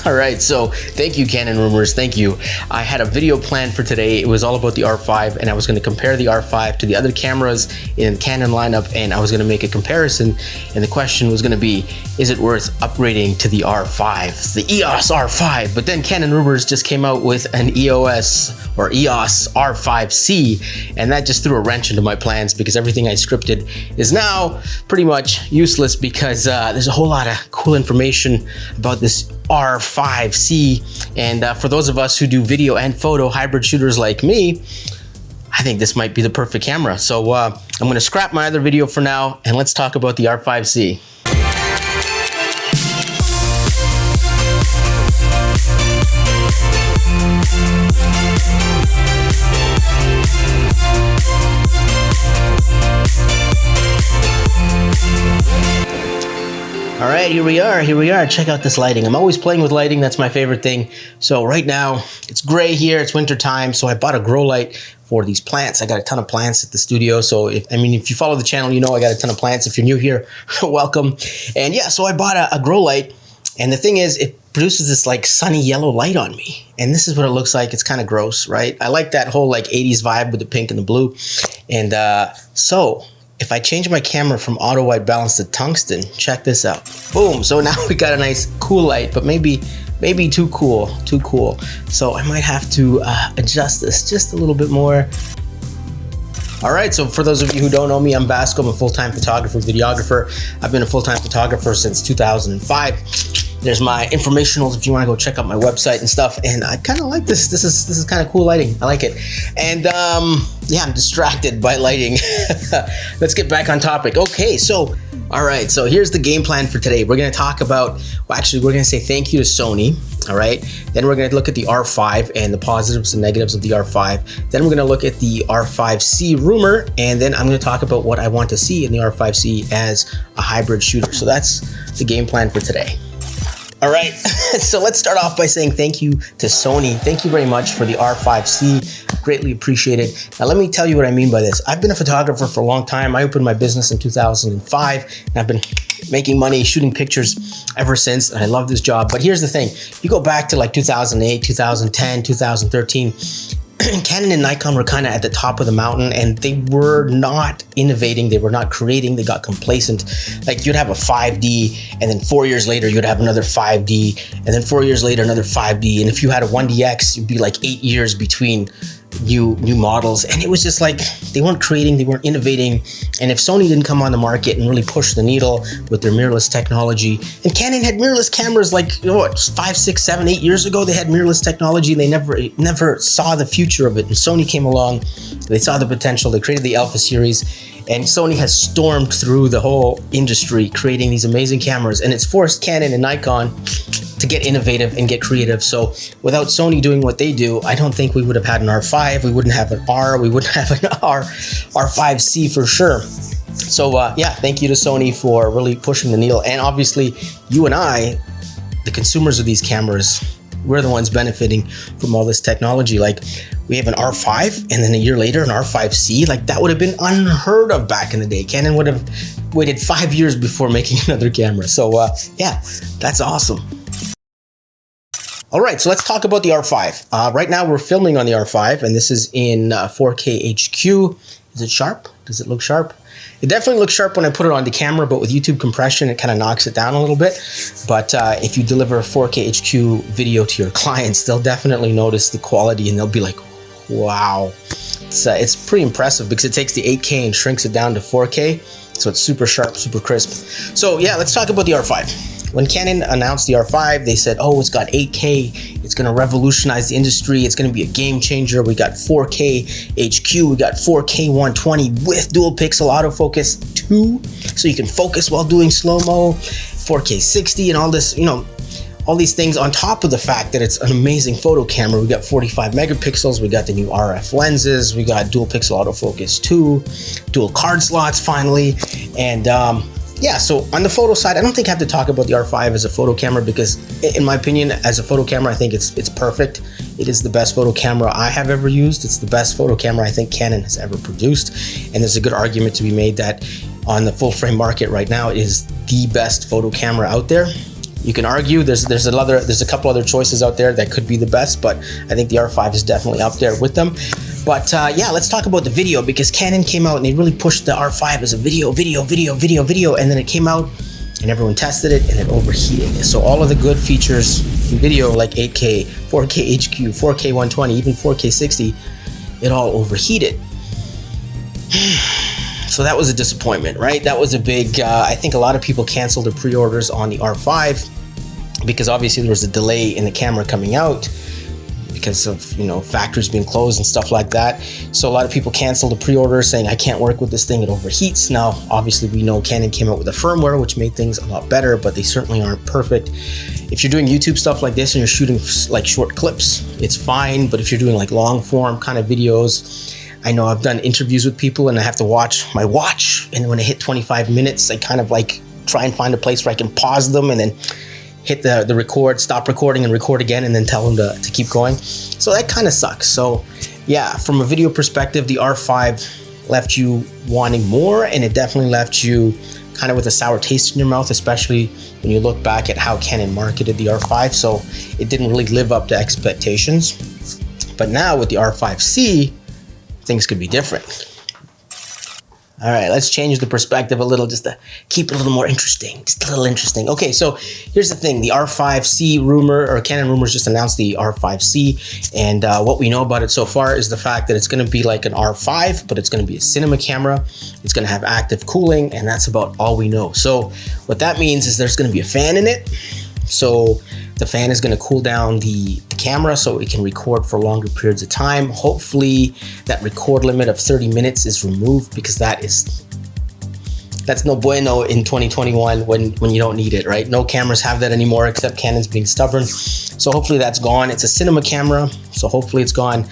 All right, so thank you, Canon Rumors, thank you. I had a video planned for today. It was all about the R5, and I was going to compare the R5 to the other cameras in the Canon lineup, and I was going to make a comparison, and the question was going to be, is it worth upgrading to the R5, the EOS R5? But then Canon Rumors just came out with an EOS R5C, and that just threw a wrench into my plans because everything I scripted is now pretty much useless because there's a whole lot of cool information about this R5C, and for those of us who do video and photo hybrid shooters like me, I think this might be the perfect camera. So I'm going to scrap my other video for now, and let's talk about the R5C. All right, here we are. Check out this lighting. I'm always playing with lighting. That's my favorite thing. So right now it's gray here, it's winter time. So I bought a grow light for these plants. I got a ton of plants at the studio. So if you follow the channel, you know I got a ton of plants. If you're new here, welcome. And yeah, so I bought a grow light, and the thing is it produces this like sunny yellow light on me. And this is what it looks like. It's kind of gross, right? I like that whole like 80s vibe with the pink and the blue. And so if I change my camera from auto white balance to tungsten, check this out. Boom, so now we got a nice cool light, but maybe too cool. So I might have to adjust this just a little bit more. All right, so for those of you who don't know me, I'm Vasco. I'm a full-time photographer, videographer. I've been a full-time photographer since 2005. There's my informationals if you want to go check out my website and stuff. And I kind of like this. This is kind of cool lighting. I like it. And yeah, I'm distracted by lighting. Let's get back on topic. Okay, so all right, so here's the game plan for today. We're going to talk about, well, actually, we're going to say thank you to Sony. All right, then we're going to look at the R5 and the positives and negatives of the R5. Then we're going to look at the R5C Rumour, and then I'm going to talk about what I want to see in the R5C as a hybrid shooter. So that's the game plan for today. All right, so let's start off by saying thank you to Sony. Thank you very much for the R5C. Greatly appreciated. Now, let me tell you what I mean by this. I've been a photographer for a long time. I opened my business in 2005, and I've been making money shooting pictures ever since, and I love this job. But here's the thing. You go back to like 2008, 2010, 2013, Canon and Nikon were kind of at the top of the mountain, and they were not innovating. They were not creating. They got complacent. Like you'd have a 5D, and then 4 years later, you'd have another 5D, and then 4 years later, another 5D. And if you had a 1DX, it'd be like 8 years between new models. And it was just like, they weren't creating, they weren't innovating. And if Sony didn't come on the market and really push the needle with their mirrorless technology, and Canon had mirrorless cameras like, what, 5, 6, 7, 8 years ago, they had mirrorless technology, and they never saw the future of it. And Sony came along, they saw the potential, they created the Alpha series, and Sony has stormed through the whole industry creating these amazing cameras, and it's forced Canon and Nikon to get innovative and get creative. So without Sony doing what they do, I don't think we would have had an R5, we wouldn't have an R, we wouldn't have an R5C for sure. So yeah, thank you to Sony for really pushing the needle. And obviously you and I, the consumers of these cameras, we're the ones benefiting from all this technology. Like we have an R5, and then a year later an R5C. Like that would have been unheard of back in the day. Canon would have waited 5 years before making another camera. So yeah, that's awesome. All right, so let's talk about the R5. Right now we're filming on the R5, and this is in 4K HQ. Is it sharp? Does it look sharp? It definitely looks sharp when I put it on the camera, but with YouTube compression, it kind of knocks it down a little bit. But if you deliver a 4K HQ video to your clients, they'll definitely notice the quality, and they'll be like, wow. It's pretty impressive because it takes the 8K and shrinks it down to 4K. So it's super sharp, super crisp. So yeah, let's talk about the R5. When Canon announced the R5, they said, oh, it's got 8K, it's gonna revolutionize the industry, it's gonna be a game changer. We got 4K HQ, we got 4K 120 with dual pixel autofocus 2, so you can focus while doing slow-mo, 4K 60 and all this, you know, all these things on top of the fact that it's an amazing photo camera. We got 45 megapixels, we got the new RF lenses, we got dual pixel autofocus 2, dual card slots finally, and yeah, so on the photo side, I don't think I have to talk about the R5 as a photo camera because, in my opinion, as a photo camera, I think it's perfect. It is the best photo camera I have ever used. It's the best photo camera I think Canon has ever produced. And there's a good argument to be made that on the full frame market right now, it is the best photo camera out there. You can argue there's a couple other choices out there that could be the best, but I think the R5 is definitely up there with them. But yeah, let's talk about the video, because Canon came out and they really pushed the R5 as a video, and then it came out and everyone tested it and it overheated. So all of the good features in video, like 8K, 4K HQ, 4K 120, even 4K 60, it all overheated. So that was a disappointment, right? That was a big, I think a lot of people canceled their pre-orders on the R5 because obviously there was a delay in the camera coming out because of, you know, factories being closed and stuff like that. So a lot of people canceled the pre-order saying, I can't work with this thing, it overheats. Now, obviously we know Canon came out with a firmware which made things a lot better, but they certainly aren't perfect. If you're doing YouTube stuff like this and you're shooting like short clips, it's fine. But if you're doing like long form kind of videos, I know I've done interviews with people and I have to watch my watch, and when I hit 25 minutes, I kind of like try and find a place where I can pause them and then hit the record, stop recording and record again, and then tell them to keep going. So that kind of sucks. So yeah, from a video perspective, the R5 left you wanting more, and it definitely left you kind of with a sour taste in your mouth, especially when you look back at how Canon marketed the R5. So it didn't really live up to expectations. But now with the R5C, things could be different. All right, let's change the perspective a little just to keep it a little more interesting, just a little interesting. Okay, so here's the thing. The R5C rumor, or Canon rumors just announced the R5C, and what we know about it so far is the fact that it's gonna be like an R5, but it's gonna be a cinema camera. It's gonna have active cooling, and that's about all we know. So what that means is there's gonna be a fan in it. So the fan is going to cool down the camera so it can record for longer periods of time. Hopefully that record limit of 30 minutes is removed, because that's no bueno in 2021 when you don't need it, right? No cameras have that anymore except Canon's being stubborn. So hopefully that's gone. It's a cinema camera, so hopefully it's gone.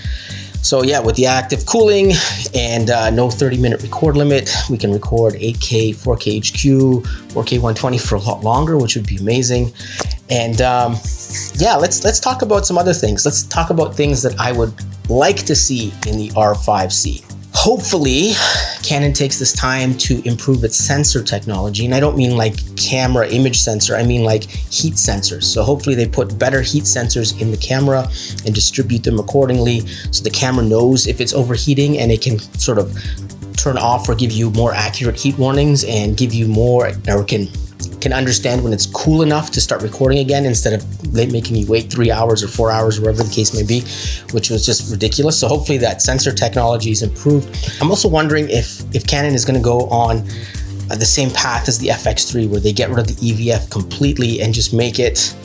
So yeah, with the active cooling and no 30-minute record limit, we can record 8K, 4K HQ, 4K 120 for a lot longer, which would be amazing. And yeah, let's talk about some other things. Let's talk about things that I would like to see in the R5C. Hopefully, Canon takes this time to improve its sensor technology. And I don't mean like camera image sensor, I mean like heat sensors. So hopefully they put better heat sensors in the camera and distribute them accordingly, so the camera knows if it's overheating and it can sort of turn off or give you more accurate heat warnings and give you more, or can understand when it's cool enough to start recording again, instead of making you wait 3 hours or 4 hours, or whatever the case may be, which was just ridiculous. So hopefully that sensor technology is improved. I'm also wondering if Canon is going to go on the same path as the FX3, where they get rid of the EVF completely and just make it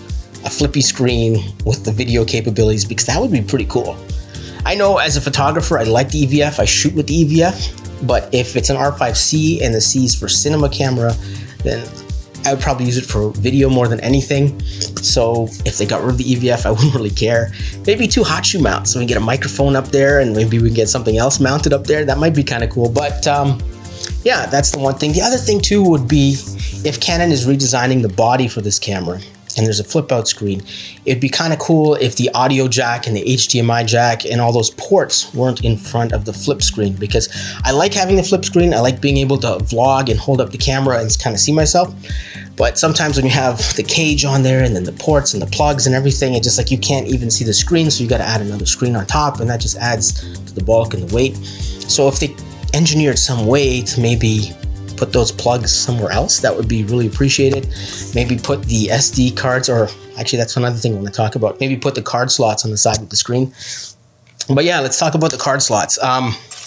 a flippy screen with the video capabilities, because that would be pretty cool. I know as a photographer, I like the EVF, I shoot with the EVF, but if it's an R5C and the C is for cinema camera, then I would probably use it for video more than anything. So if they got rid of the EVF, I wouldn't really care. Maybe 2 hot shoe mounts, so we can get a microphone up there and maybe we can get something else mounted up there. That might be kind of cool. But yeah, that's the one thing. The other thing too would be if Canon is redesigning the body for this camera and there's a flip out screen, it'd be kind of cool if the audio jack and the HDMI jack and all those ports weren't in front of the flip screen, because I like having the flip screen. I like being able to vlog and hold up the camera and kind of see myself. But sometimes when you have the cage on there and then the ports and the plugs and everything, it's just like you can't even see the screen, so you got to add another screen on top, and that just adds to the bulk and the weight. So if they engineered some way to maybe put those plugs somewhere else, that would be really appreciated. Maybe put the SD cards, or actually that's another thing I want to talk about, maybe put the card slots on the side of the screen. But yeah, let's talk about the card slots.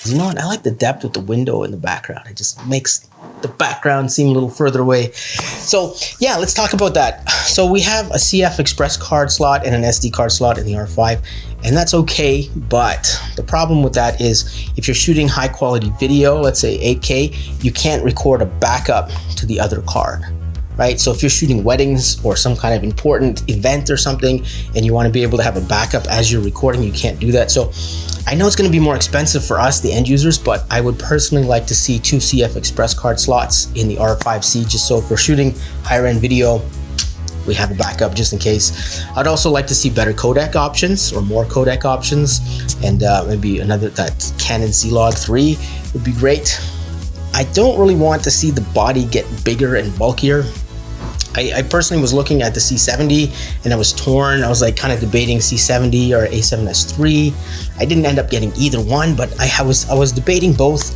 You know what, I like the depth with the window in the background. It just makes the background seem a little further away. So yeah, let's talk about that. So we have a CF Express card slot and an SD card slot in the R5, and that's okay, but the problem with that is if you're shooting high quality video, let's say 8K, you can't record a backup to the other card, right? So if you're shooting weddings or some kind of important event or something and you want to be able to have a backup as you're recording, you can't do that. So I know it's going to be more expensive for us, the end users, but I would personally like to see 2 CF Express card slots in the R5C, just so if we're shooting higher end video, we have a backup just in case. I'd also like to see better codec options, or more codec options, and maybe that Canon C-Log 3 would be great. I don't really want to see the body get bigger and bulkier. I personally was looking at the C70 and I was torn. I was like kind of debating C70 or A7S III. I didn't end up getting either one, but I was debating both.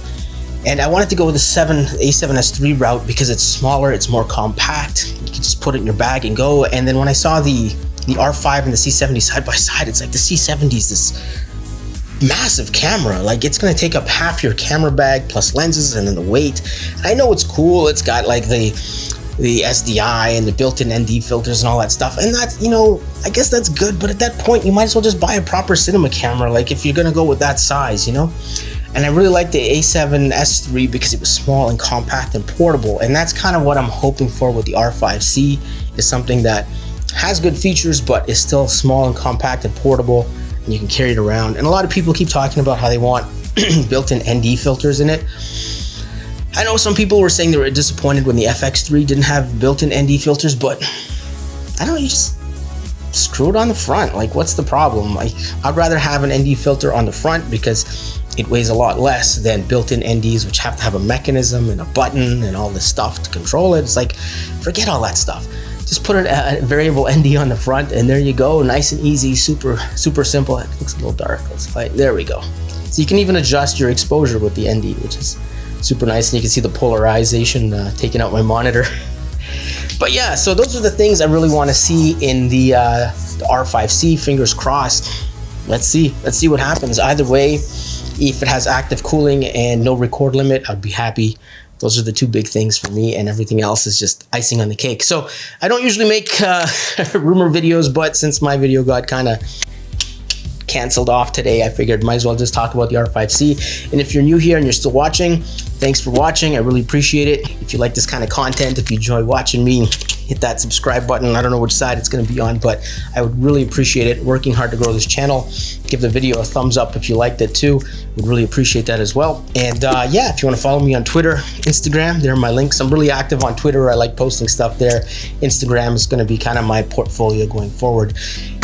And I wanted to go with the A7S III route because it's smaller, it's more compact. You can just put it in your bag and go. And then when I saw the R5 and the C70 side by side, it's like the C70 is this massive camera. Like, it's gonna take up half your camera bag plus lenses and then the weight. And I know it's cool. It's got like the SDI and the built-in ND filters and all that stuff. And that, you know, I guess that's good. But at that point, you might as well just buy a proper cinema camera. Like, if you're gonna go with that size, you know? And I really like the A7S III because it was small and compact and portable. And that's kind of what I'm hoping for with the R5C, is something that has good features, but is still small and compact and portable, and you can carry it around. And a lot of people keep talking about how they want built-in ND filters in it. I know some people were saying they were disappointed when the FX3 didn't have built-in ND filters, but I don't know, you just screw it on the front. Like, what's the problem? Like, I'd rather have an ND filter on the front because it weighs a lot less than built-in NDs, which have to have a mechanism and a button and all this stuff to control it. It's like, forget all that stuff. Just put a variable ND on the front and there you go. Nice and easy, super simple. It looks a little dark. Let's light. There we go. So you can even adjust your exposure with the ND, which is super nice. And you can see the polarization taking out my monitor. But yeah, so those are the things I really want to see in the R5C. Fingers crossed. Let's see what happens. Either way, if it has active cooling and no record limit, I'd be happy. Those are the two big things for me, and everything else is just icing on the cake. So I don't usually make rumor videos, but since my video got kind of canceled off today, I figured might as well just talk about the R5C. And if you're new here and you're still watching, thanks for watching. I really appreciate it. If you like this kind of content, if you enjoy watching me, hit that subscribe button. I don't know which side it's going to be on, but I would really appreciate it. Working hard to grow this channel. Give the video a thumbs up if you liked it too. Would really appreciate that as well. And yeah, if you want to follow me on Twitter, Instagram, there are my links. I'm really active on Twitter. I like posting stuff there. Instagram is going to be kind of my portfolio going forward.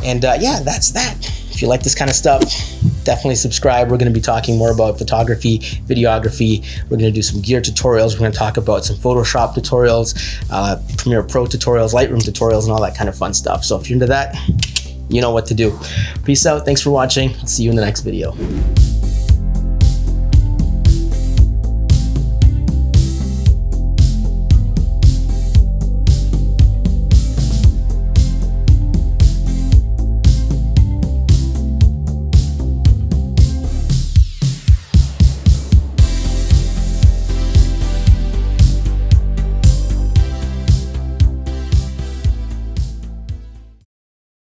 And yeah, that's that. If you like this kind of stuff, definitely subscribe. We're going to be talking more about photography, videography. We're going to do some gear tutorials. We're going to talk about some Photoshop tutorials, Premiere Pro tutorials, Lightroom tutorials, and all that kind of fun stuff. So if you're into that, you know what to do. Peace out. Thanks for watching. I'll see you in the next video.